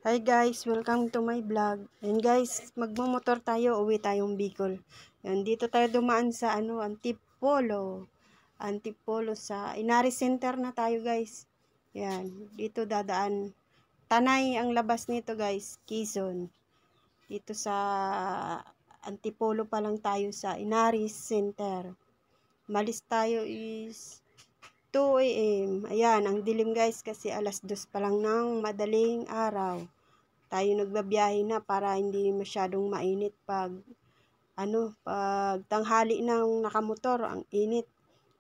Hi guys, welcome to my vlog. And guys, magmumotor tayo, uwi tayong Bicol. Yan, dito tayo dumaan sa Antipolo. Antipolo sa Inari Center na tayo guys. Yan, dito dadaan. Tanay ang labas nito guys, Quezon. Dito sa Antipolo pa lang tayo sa Inari Center. Malis tayo is 2 AM. Ayan, ang dilim guys kasi alas 2 pa lang ng madaling araw. Tayo nagbabiyahe na para hindi masyadong mainit pag tanghali ng nakamotor, ang init.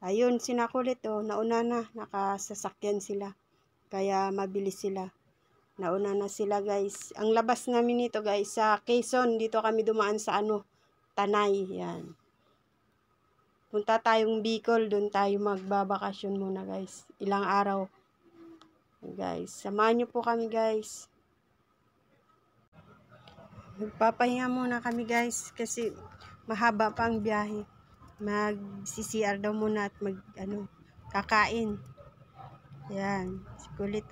Ayun, sinakulit nauna na, nakasasakyan sila. Kaya mabilis sila. Nauna na sila guys. Ang labas namin nito guys sa Quezon, dito kami dumaan sa Tanay, yan. Punta tayong Bicol, doon tayo magbabakasyon muna guys. Ilang araw. Guys, samahan niyo po kami guys. Magpapahinga muna kami guys kasi mahaba pa ang biyahe. Mag-CCR daw muna at kakain. Yan, sikulit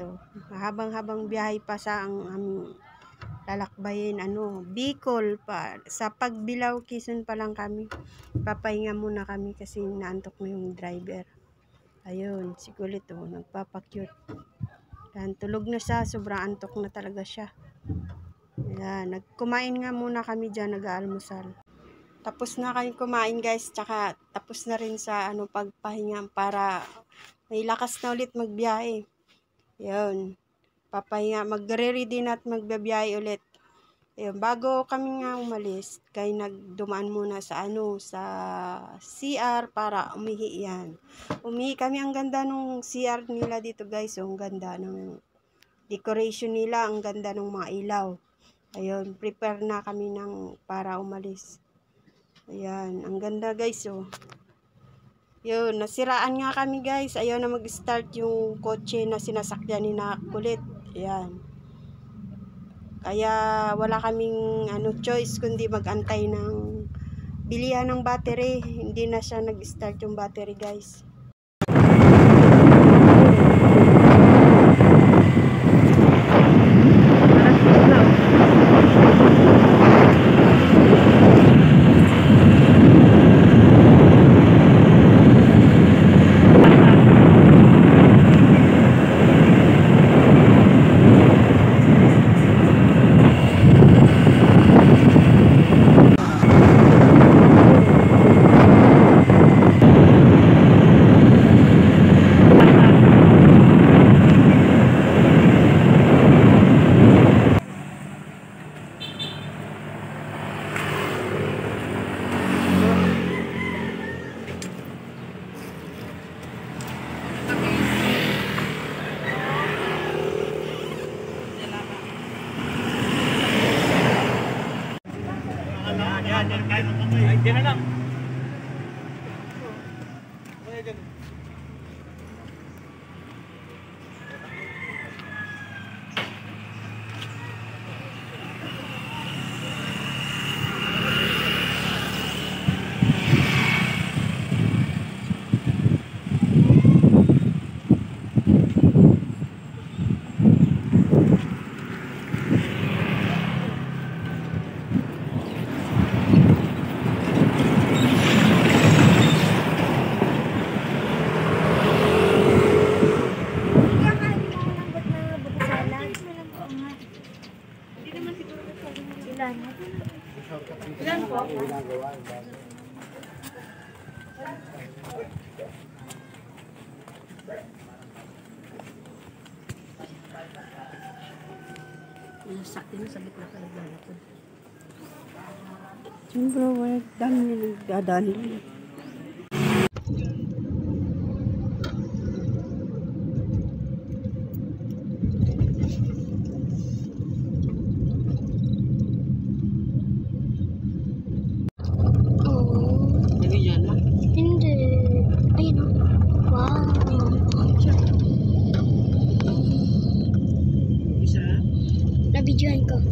Mahabang-habang biyahe pa sa aming lalakbayin, Bicol pa. Sa Pagbilao, Quezon pa lang kami. Papahinga muna kami kasi naantok mo yung driver. Ayun, sikulit nagpapakyut. Yan, tulog na siya, sobrang antok na talaga siya. Yan, nagkumain nga muna kami dyan, nag-aalmusal. Tapos na kami kumain guys, tsaka tapos na rin sa pagpahinga para may lakas na ulit magbiyahe. Yan, papahinga, magre-ready na at magbabiyahe ulit. Ayun, bago kami nga umalis, kaya nagdumaan muna sa sa CR para umihi yan. Umihi kami, ang ganda nung CR nila dito guys, ang ganda ng decoration nila, ang ganda ng mga ilaw. Ayun, prepare na kami para umalis. Ayan, ang ganda guys Yun, nasiraan nga kami guys. Ayaw na mag-start yung kotse na sinasakyan ni Kulit. Ayan. Kaya wala kaming choice kundi mag-antay ng bilihan ng battery. Hindi na siya nag-start yung battery guys. Diyan na lang. Ilan po? Sakti na sa gitna ka naglalakad. Siyempre, wala dami na nagdadaan nila. Hindi. Ayun. Wow. Isa? Nabidyohan ko.